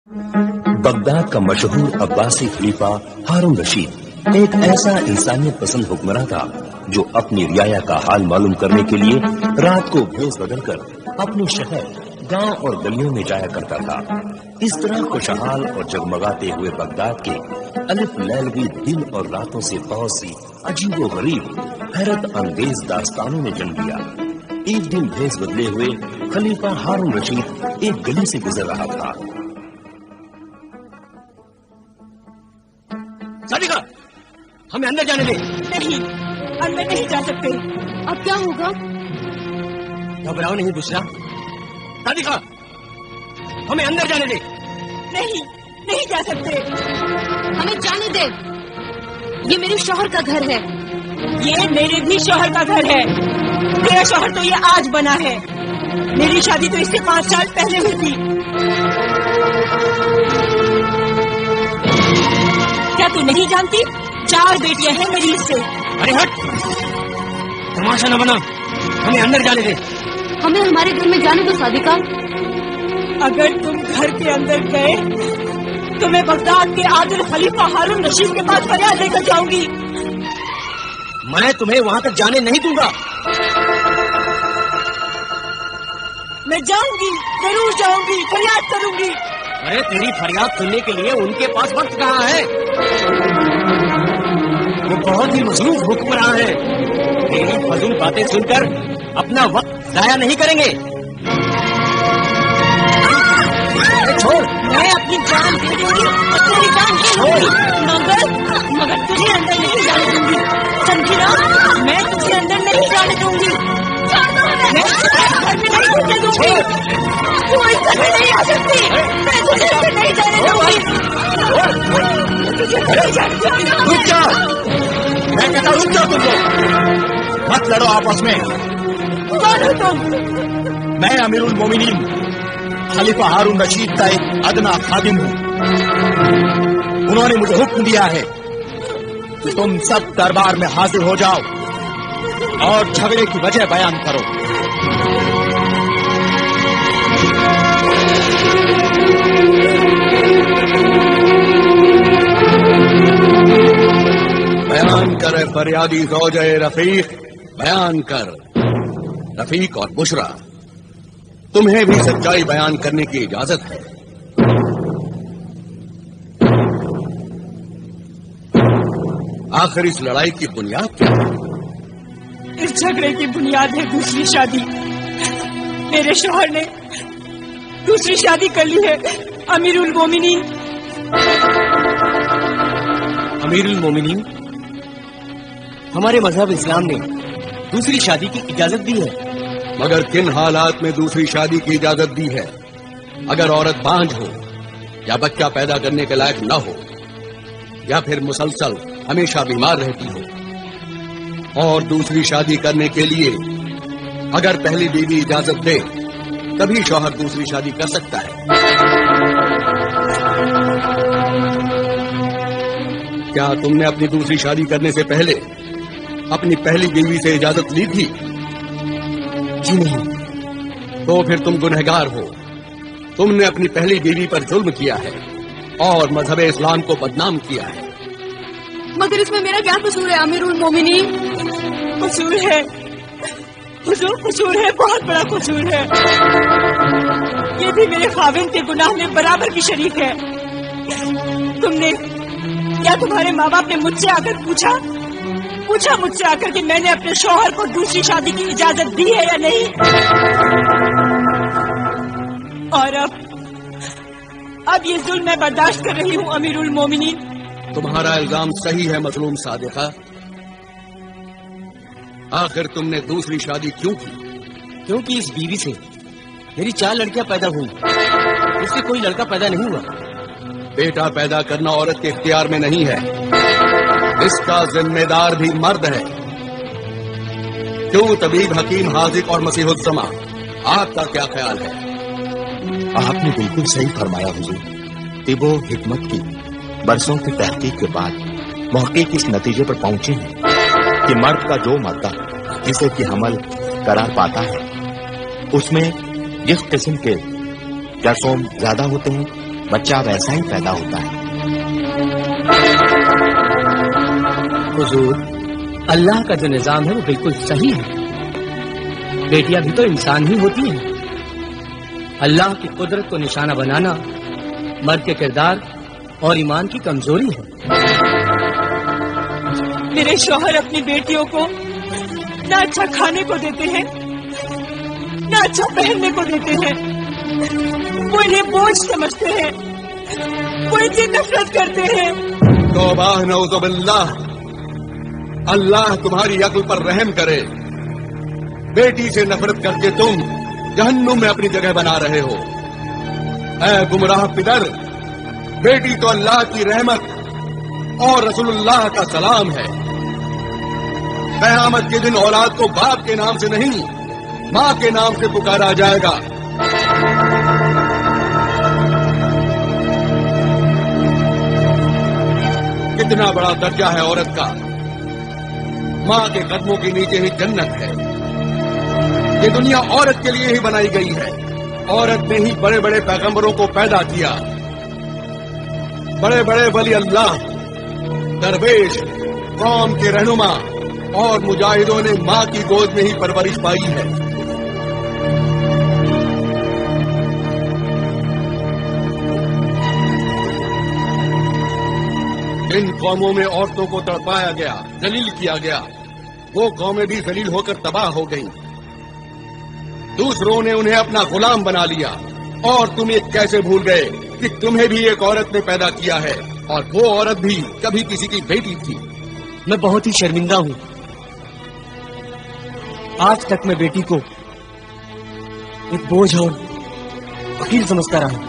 Baghdad का मशहूर अब्बासी खलीफा हारून रशीद एक ऐसा इंसानियत पसंद हुक्मरान था जो अपनी रियाया का हाल मालूम करने के लिए रात को भेष बदलकर अपने शहर, गांव और गलियों में जाया करता था। इस तरह खुशहाल और जगमगाते हुए बगदाद के अलिफ लैलवी दिन और रातों से बहुत सी अजीबो गरीब हैरत अंगेज दास्तानों ने जन्म लिया। एक दिन भेष बदले हुए खलीफा हारून रशीद एक गली से गुजर रहा था। सादिका, हमें अंदर जाने दे। नहीं, अंदर नहीं जा सकते। अब क्या होगा? घबराओ नहीं बुशरा। सादिका, हमें अंदर जाने दे। नहीं, नहीं जा सकते। हमें जाने दे। ये मेरे शौहर का घर है। ये मेरे भी शौहर का घर है। मेरा शौहर तो ये आज बना है। मेरी शादी तो इससे 5 साल पहले हुई थी। क्या तू नहीं जानती? 4 बेटियां हैं मेरी इससे। अरे हट, तमाशा न बना, हमें अंदर जाने दे। हमें हमारे घर में जाने दो सादिका। अगर तुम घर के अंदर गए तो मैं बगदाद के आदिल खलीफा हारून रशीद के पास फरियाद लेकर जाऊंगी। मैं तुम्हें वहाँ तक जाने नहीं दूंगा। मैं जाऊंगी, जरूर जाऊंगी, फरियाद करूंगी। अरे तेरी फरियाद सुनने के लिए उनके पास वक्त कहाँ है? वो बहुत ही मसरूफ हुक्मरान है। तेरी फजूल बातें सुनकर अपना वक्त जाया नहीं करेंगे। छोड़, मैं अपनी जान दे दूंगी और तेरी जान ले लूंगी, मगर तुझे अंदर नहीं जाने दूंगी, समझी ना? मैं तुझे अंदर नहीं जाने दूंगी। मैं घर में नहीं घुसने दूंगी। तू इस घर में नहीं आ सकती। मैं तुझे अंदर नहीं जाने दूंगी। तुझे नहीं जाने दूंगी। रुक जाओ, मैं कहता रुक जाओ। तुम लोग मत लड़ो आपस में। कौन हो तुम? मैं अमीरुल मोमिनीन खलीफा हारून रशीद का एक अदना खादिम हूँ। उन्होंने मुझे हुक्म दिया है कि तुम सब दरबार में हाजिर हो जाओ और झगड़े की वजह बयान करो। बयान कर फरियादी ज़ौजे रफीक, बयान कर। रफीक और बुशरा, तुम्हें भी सच्चाई बयान करने की इजाजत है। आखिर इस लड़ाई की बुनियाद क्या है? इस झगड़े की बुनियाद है दूसरी शादी। मेरे शौहर ने दूसरी शादी कर ली है। अमीरुल मोमिनीन। अमीरुल मोमिनीन, हमारे मजहब इस्लाम ने दूसरी शादी की इजाजत दी है। मगर किन हालात में दूसरी शादी की इजाजत दी है? अगर औरत बांझ हो या बच्चा पैदा करने के लायक न हो या फिर मुसलसल हमेशा बीमार रहती हो। और दूसरी शादी करने के लिए अगर पहली बीवी इजाजत दे तभी शौहर दूसरी शादी कर सकता है। क्या तुमने अपनी दूसरी शादी करने से पहले अपनी पहली बीवी से इजाजत ली थी? जी नहीं। तो फिर तुम गुनहगार हो। तुमने अपनी पहली बीवी पर जुल्म किया है और मजहब इस्लाम को बदनाम किया है। मगर इसमें मेरा क्या कसूर है अमीरुल मोमिनीन? कसूर है हुजूर, कसूर है, बहुत बड़ा कसूर है। ये भी मेरे खाविंद के गुनाह में बराबर की शरीक है। तुमने या तुम्हारे माँ बाप ने मुझसे आकर पूछा मुझसे आकर कि मैंने अपने शौहर को दूसरी शादी की इजाजत दी है या नहीं? और अब ये जुल्म मैं बर्दाश्त कर रही हूँ अमीरुल मोमिनीन। तुम्हारा इल्जाम सही है मजलूम सादिका। आखिर तुमने दूसरी शादी क्यों की? क्योंकि इस बीवी से मेरी 4 लड़कियां पैदा हुई, इससे कोई लड़का पैदा नहीं हुआ। बेटा पैदा करना औरत के इख्तियार में नहीं है, इसका जिम्मेदार भी मर्द है। क्यों तबीब, हकीम, हाजिक और मसीहुज़्ज़मा, आपका क्या ख्याल है? आपने बिल्कुल सही फरमाया हुजूर। तिबो हिकमत की बरसों की तहकीक के बाद मुहक्किक इस नतीजे पर पहुंचे हैं कि मर्द का जो मादा जिसे कि हमल करार पाता है उसमें जिस किस्म के जरासीम ज्यादा होते हैं بچہ ویسا ہی پیدا ہوتا ہے۔ حضور، اللہ کا جو نظام ہے وہ بالکل صحیح ہے۔ بیٹیاں بھی تو انسان ہی ہوتی ہیں۔ اللہ کی قدرت کو نشانہ بنانا مرد کے کردار اور ایمان کی کمزوری ہے۔ میرے شوہر اپنی بیٹیوں کو نہ اچھا کھانے کو دیتے ہیں نہ اچھا پہننے کو دیتے ہیں، وہ انہیں بوجھ سمجھتے ہیں، وہ ان سے نفرت کرتے ہیں۔ توبہ نعوذ باللہ، اللہ تمہاری عقل پر رحم کرے۔ بیٹی سے نفرت کر کے تم جہنم میں اپنی جگہ بنا رہے ہو۔ اے گمراہ پدر، بیٹی تو اللہ کی رحمت اور رسول اللہ کا سلام ہے۔ قیامت کے دن اولاد کو باپ کے نام سے نہیں، ماں کے نام سے پکارا جائے گا۔ کتنا بڑا درجہ ہے عورت کا! ماں کے قدموں کے نیچے ہی جنت ہے۔ یہ دنیا عورت کے لیے ہی بنائی گئی ہے۔ عورت نے ہی بڑے بڑے پیغمبروں کو پیدا کیا، بڑے بڑے ولی اللہ، درویش، قوم کے رہنما اور مجاہدوں نے ماں کی گود میں ہی پرورش پائی ہے۔ جن قوموں میں عورتوں کو تڑپایا گیا، ذلیل کیا گیا، وہ قومیں بھی ذلیل ہو کر تباہ ہو گئیں۔ دوسروں نے انہیں اپنا غلام بنا لیا، اور تم یہ کیسے بھول گئے کہ تمہیں بھی ایک عورت نے پیدا کیا ہے، اور وہ عورت بھی کبھی کسی کی بیٹی تھی۔ میں بہت ہی شرمندہ ہوں۔ آج تک میں بیٹی کو ایک بوجھ اور وکیل سمجھتا رہا۔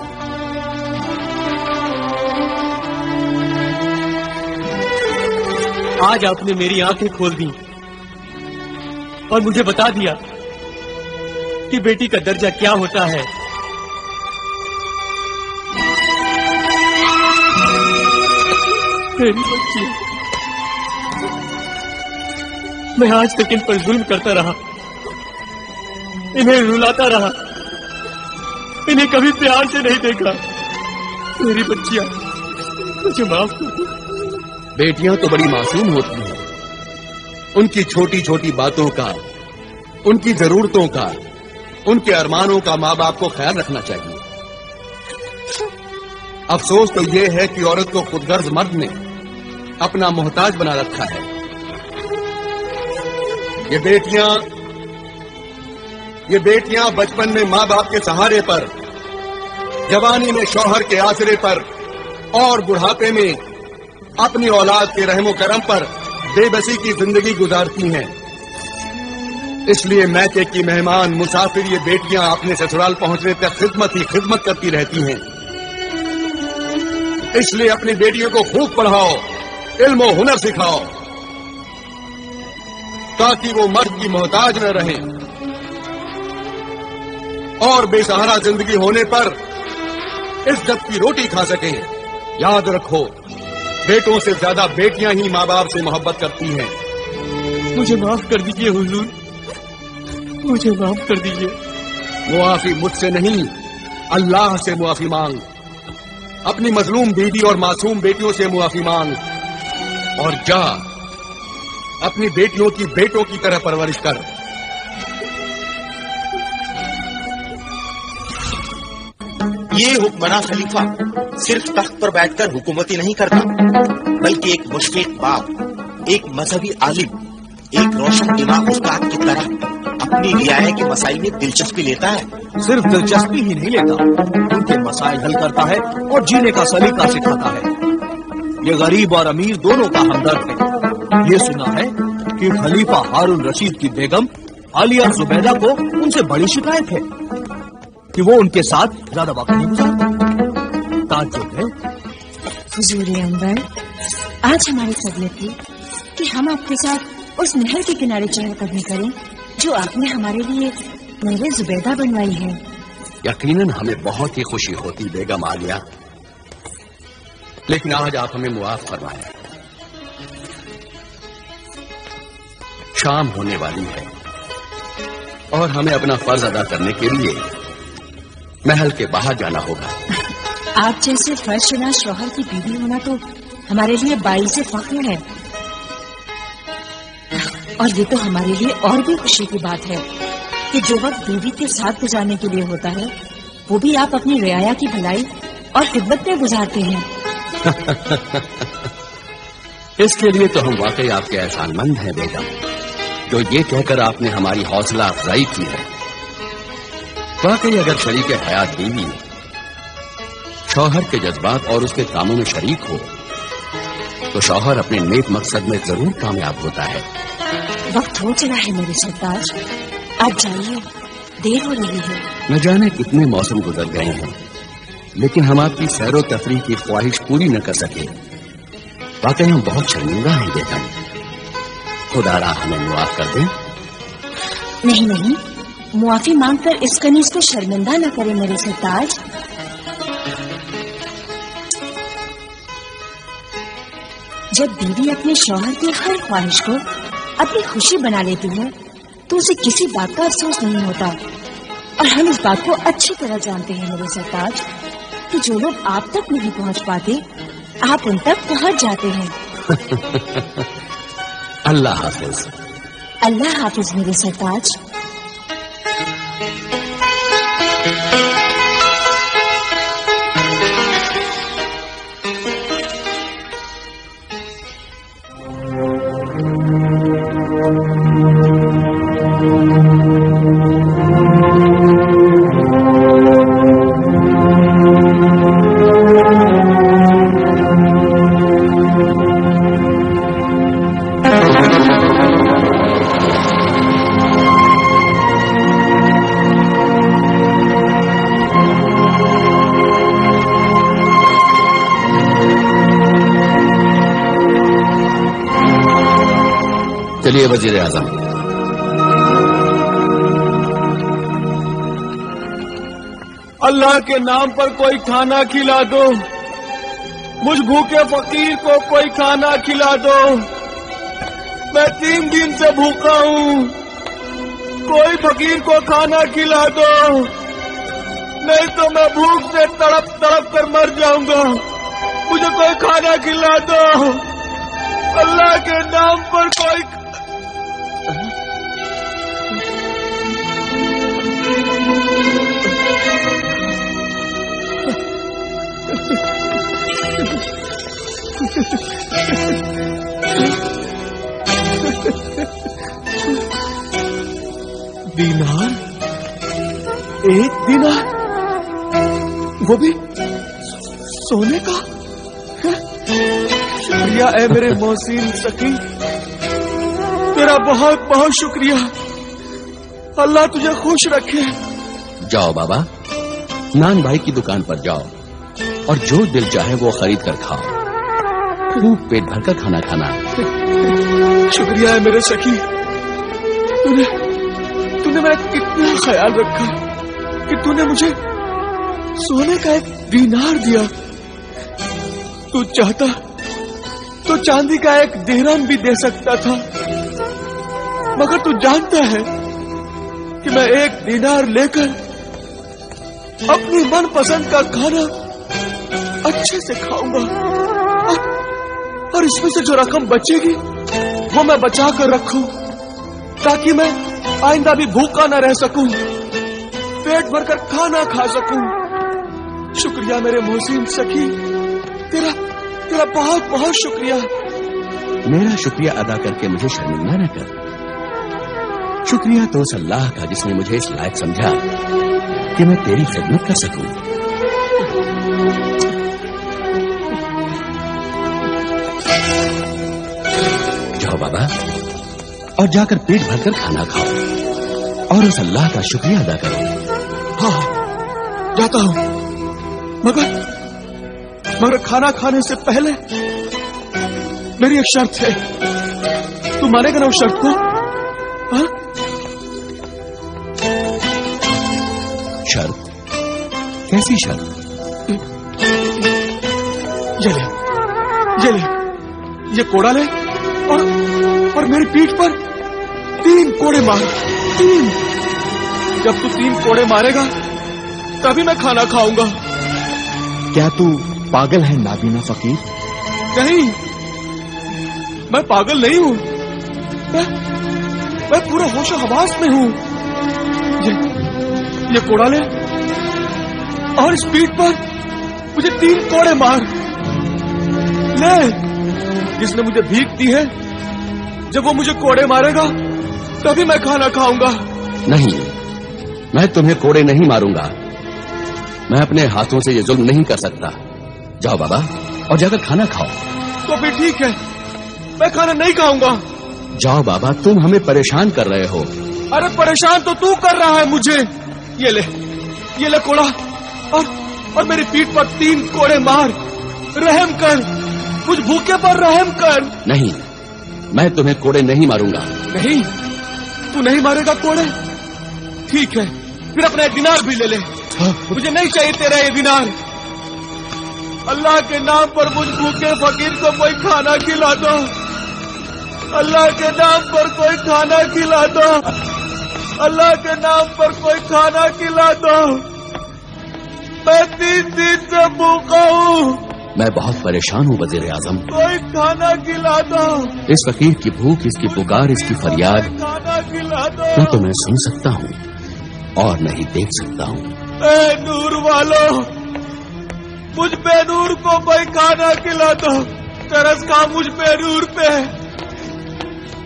آج آپ نے میری آنکھیں کھول دی اور مجھے بتا دیا کہ بیٹی کا درجہ کیا ہوتا ہے۔ میری بچی، میں آج تک ان پر ظلم کرتا رہا، انہیں رلاتا رہا، انہیں کبھی پیار سے نہیں دیکھا۔ میری بچیاں، مجھے معاف کر دو۔ بیٹیاں تو بڑی معصوم ہوتی ہیں، ان کی چھوٹی چھوٹی باتوں کا، ان کی ضرورتوں کا، ان کے ارمانوں کا ماں باپ کو خیال رکھنا چاہیے۔ افسوس تو یہ ہے کہ عورت کو خود غرض مرد نے اپنا محتاج بنا رکھا ہے۔ یہ بیٹیاں بچپن میں ماں باپ کے سہارے پر، جوانی میں شوہر کے آسرے پر، اور بڑھاپے میں اپنی اولاد کے رحم و کرم پر بے بسی کی زندگی گزارتی ہیں۔ اس لیے میکے کی مہمان، مسافر یہ بیٹیاں اپنے سسرال پہنچنے تک خدمت کرتی رہتی ہیں۔ اس لیے اپنی بیٹیوں کو خوب پڑھاؤ، علم و ہنر سکھاؤ، تاکہ وہ مرد کی محتاج نہ رہیں، اور بے سہارا زندگی ہونے پر عزت کی روٹی کھا سکیں۔ یاد رکھو، بیٹوں سے زیادہ بیٹیاں ہی ماں باپ سے محبت کرتی ہیں۔ مجھے معاف کر دیجئے حضور، مجھے معاف کر دیجئے۔ معافی مجھ سے نہیں، اللہ سے معافی مانگ۔ اپنی مظلوم بیوی اور معصوم بیٹیوں سے معافی مانگ، اور جا اپنی بیٹیوں کی بیٹوں کی طرح پرورش کر۔ یہ حکمراں خلیفہ صرف تخت پر بیٹھ کر حکومتی نہیں کرتا، بلکہ ایک مشفق باپ، ایک مذہبی عالم، ایک روشن دماغ استاد کی طرح اپنی رعایا کے مسائل میں دلچسپی لیتا ہے۔ صرف دلچسپی ہی نہیں لیتا، ان کے مسائل حل کرتا ہے اور جینے کا سلیقہ سکھاتا ہے۔ یہ غریب اور امیر دونوں کا ہمدرد ہے۔ یہ سنا ہے کہ خلیفہ ہارون رشید کی بیگم عالیہ زبیدہ کو ان سے بڑی شکایت ہے کہ وہ ان کے ساتھ زیادہ وقت نہیں گزارتا۔ تعجب ہے حضور انور، آج ہماری طبیعت تھی کہ ہم آپ کے ساتھ اس نہر کے کنارے چہل قدمی کریں جو آپ نے ہمارے لیے میرے زبیدہ بنوائی ہے۔ یقیناً ہمیں بہت ہی خوشی ہوتی بیگم عالیہ، لیکن آج آپ ہمیں معاف فرمائیں۔ شام ہونے والی ہے اور ہمیں اپنا فرض ادا کرنے کے لیے محل کے باہر جانا ہوگا۔ आप जैसे फर्शनाश शौहर की बीवी होना तो हमारे लिए बाइज़ फख्र है। और ये तो हमारे लिए और भी खुशी की बात है कि जो वक्त बीवी के साथ गुजारने के लिए होता है वो भी आप अपनी रियाया की भलाई और खिदमत में गुजारते हैं। इसके लिए तो हम वाकई आपके एहसानमंद हैं बेगम, जो ये कहकर आपने हमारी हौसला अफजाई की है। वाकई अगर शरीक हयात बीवी शौहर के जज्बात और उसके कामों में शरीक हो तो शौहर अपने नेक मकसद में जरूर कामयाब होता है। वक्त हो चला है मेरे सरताज, आप जाइए, देर हो रही है। न जाने कितने मौसम गुजर गए हैं, लेकिन हम आपकी सैरो तफरीह की ख्वाहिश पूरी न कर सके। वाकई हम बहुत शर्मिंदा हैं बेगम, खुदा हमें मुआफ कर दें। नहीं नहीं, मुआफी मांगकर इस कनीज को शर्मिंदा न करें मेरे सरताज। जब बीवी अपने शौहर की हर ख्वाहिश को अपनी खुशी बना लेती है तो उसे किसी बात का अफसोस नहीं होता। और हम इस बात को अच्छी तरह जानते हैं मेरे सरताज कि जो लोग आप तक नहीं पहुंच पाते आप उन तक पहुंच जाते हैं। अल्लाह हाफिज। अल्लाह हाफिज मेरे सरताज। चलिए वजीर आजम। अल्लाह के नाम पर कोई खाना खिला दो, मुझ भूखे फकीर को कोई खाना खिला दो। मैं 3 दिन से भूखा हूँ, कोई फकीर को खाना खिला दो, नहीं तो मैं भूख से तड़प तड़प कर मर जाऊंगा। मुझे कोई खाना खिला दो, अल्लाह के नाम पर कोई। दीनार, 1 दीनार, वो भी सोने का। शुक्रिया है मेरे मोहसिन सकी, तेरा बहुत बहुत शुक्रिया। अल्लाह तुझे खुश रखे। जाओ बाबा, नान भाई की दुकान पर जाओ और जो दिल चाहे वो खरीद कर खाओ, खूब पेट भर कर खाना खाना। शुक्रिया है मेरे सखी, तूने मेरा कितना ख्याल रखा कि तूने मुझे सोने का 1 दीनार दिया। तू चाहता तो चांदी का 1 दिरहम भी दे सकता था, मगर तू जानता है कि मैं 1 दीनार लेकर अपनी मनपसंद का खाना अच्छे से खाऊंगा, और इसमें से जो रकम बचेगी वो मैं बचा कर रखूं ताकि मैं आइंदा भी भूखा न रह सकूं, पेट भरकर खाना खा सकूं। शुक्रिया मेरे मोहसिन सखी, तेरा बहुत बहुत शुक्रिया। मेरा शुक्रिया अदा करके मुझे शर्मिंदा न कर। शुक्रिया तो उस अल्लाह का जिसने मुझे इस लायक समझा कि मैं तेरी खिदमत कर सकूं। जाओ बाबा, और जाकर पेट भरकर खाना खाओ और उस अल्लाह का शुक्रिया अदा करो। हाँ, जाता हूँ, मगर खाना खाने से पहले मेरी एक शर्त है। तू मानेगा ना उस शर्त को? हाँ? शर्त? कैसी शर्त? ये कोड़ा ले और मेरी पीठ पर 3 कोड़े मार। 3। जब तू 3 कोड़े मारेगा तभी मैं खाना खाऊंगा। क्या तू पागल है नाबीना फकीर? नहीं, मैं पागल नहीं हूं। मैं पूरा होश हवास में हूं। ये कोड़ा ले और स्पीड पर मुझे 3 कोड़े मार ले। जिसने मुझे भीख दी है, जब वो मुझे कोड़े मारेगा तभी मैं खाना खाऊंगा। नहीं, मैं तुम्हें कोड़े नहीं मारूंगा। मैं अपने हाथों से ये जुल्म नहीं कर सकता। जाओ बाबा और जाकर खाना खाओ। तो फिर ठीक है, मैं खाना नहीं खाऊंगा। जाओ बाबा, तुम हमें परेशान कर रहे हो। अरे परेशान तो तू कर रहा है मुझे। ये ले कोड़ा और मेरी पीठ पर 3 कोड़े मार। रहम कर, मुझ भूखे पर रहम कर। नहीं, मैं तुम्हें कोड़े नहीं मारूंगा। नहीं, तू नहीं मारेगा कोड़े? ठीक है, फिर अपना 1 दिनार भी ले ले। मुझे नहीं चाहिए तेरा ये दिनार। अल्लाह के नाम पर मुझ भूखे फकीर को कोई खाना खिला दो। अल्लाह के नाम पर कोई खाना खिला दो। अल्लाह के नाम पर कोई खाना खिला दो। मैं 3 दिन से भूखा हूँ। मैं बहुत परेशान हूँ वजीर आजम। कोई खाना खिला दो। इस फकीर की भूख, इसकी पुकार, इसकी फरियाद खाना खिला दो। न तो मैं सुन सकता हूँ और न ही देख सकता हूँ। ए नूर वालों, मुझ बेनूर को कोई खाना खिला दो। तरस खा मुझ बेनूर पे,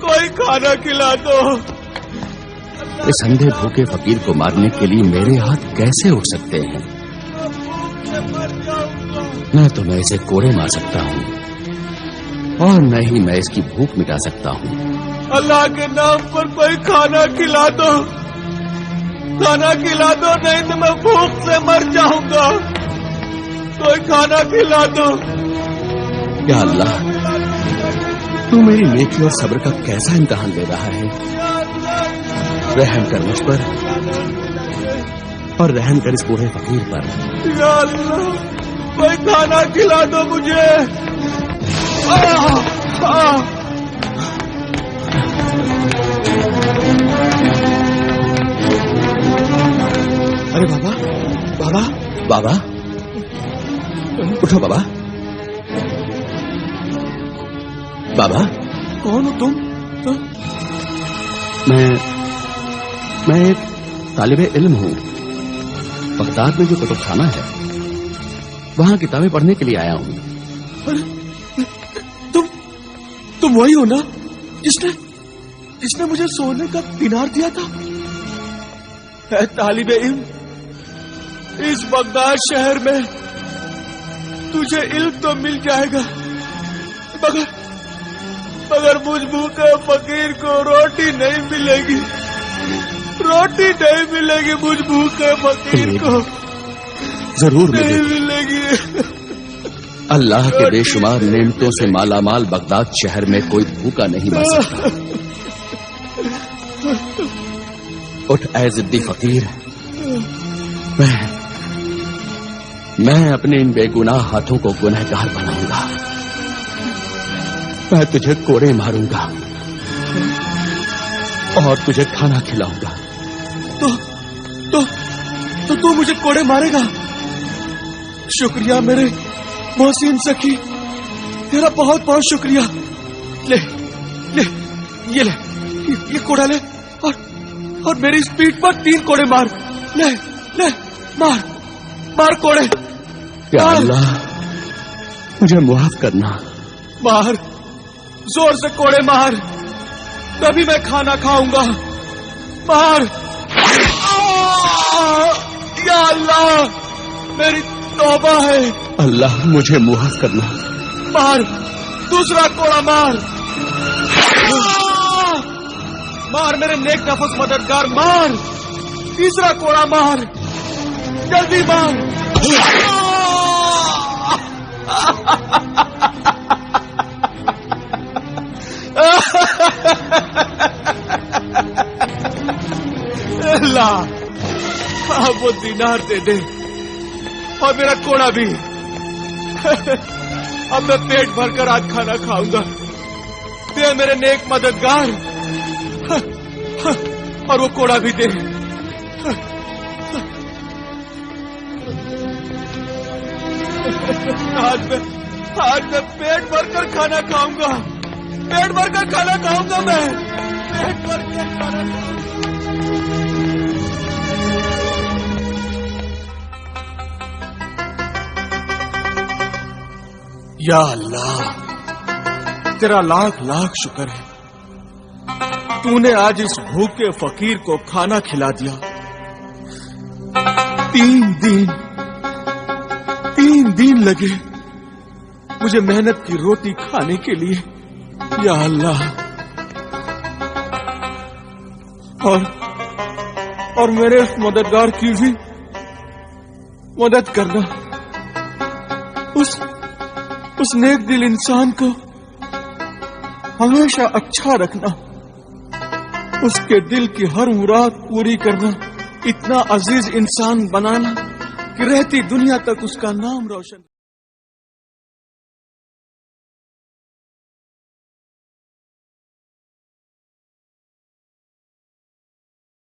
कोई खाना खिला दो। इस अंधे भूखे फकीर को मारने के लिए मेरे हाथ कैसे उठ सकते हैं? न तो मैं इसे कोड़े मार सकता हूँ और न ही मैं इसकी भूख मिटा सकता हूँ। अल्लाह के नाम पर कोई खाना खिला दो। खाना खिला दो, नहीं तो मैं भूख से मर जाऊंगा। कोई खाना खिला दो। या अल्लाह, तू मेरी नेकी और सब्र का कैसा इम्तिहान ले रहा है। रहम कर मुझ पर और रहम कर इस बूढ़े फकीर पर। या अल्लाह, कोई खाना खिला दो मुझे। अरे बाबा, बाबा, बाबा, उठो बाबा। बाबा, कौन हो तुम? मैं एक तालिबे इल्म हूँ। बगदाद में जो कुतुबखाना है, वहाँ किताबें पढ़ने के लिए आया हूँ। अरे तुम वही हो ना जिसने मुझे सोने का दिनार दिया था? है तालिबे इल्म, इस बगदाद शहर में तुझे इल्म तो मिल जाएगा, मगर मुझ भूखे फकीर को रोटी नहीं मिलेगी। रोटी नहीं मिलेगी मुझ भूखे फकीर को। जरूर नहीं मिलेगी। अल्लाह के बेशुमार नेमतों से मालामाल बगदाद शहर में कोई भूखा नहीं मर सकता। उठ ऐ जिद्दी फकीर, मैं अपने इन बेगुनाह हाथों को गुनहगार बनाऊंगा। मैं तुझे कोड़े मारूंगा और तुझे खाना खिलाऊंगा। तो तू मुझे कोड़े मारेगा? शुक्रिया मेरे मोहसिन सखी, तेरा बहुत बहुत शुक्रिया। ये कोड़ा ले और मेरी स्पीड पर 3 कोड़े मार। ले मार कोड़े। या अल्लाह, मुझे मुआफ करना। मार, जोर से कोड़े मार, तभी मैं खाना खाऊंगा। मार। या अल्लाह, मेरी तौबा है। अल्लाह, मुझे मुआफ करना। मार, दूसरा कोड़ा मार। मार मेरे नेक नफस मददगार, मार। तीसरा कोड़ा मार, जल्दी मार। अल्लाह, अब वो दिनार दे दे और मेरा कोड़ा भी। अब मैं पेट भरकर आज खाना खाऊंगा। दे मेरे नेक मददगार, और वो कोड़ा भी दे। آج میں پیٹ بھر کر کھانا کھاؤں گا، پیٹ بھر کر کھانا کھاؤں گا، میں پیٹ بھر کر کھانا کھاؤں گا۔ یا اللہ، تیرا لاکھ لاکھ شکر ہے، تو نے آج اس بھوکے فقیر کو کھانا کھلا دیا۔ 3 دن لگے مجھے محنت کی روٹی کھانے کے لیے، یا اللہ۔ اور میرے اس مددگار کی بھی مدد کرنا، اس نیک دل انسان کو ہمیشہ اچھا رکھنا، اس کے دل کی ہر مراد پوری کرنا، اتنا عزیز انسان بنانا کہ رہتی دنیا تک اس کا نام روشن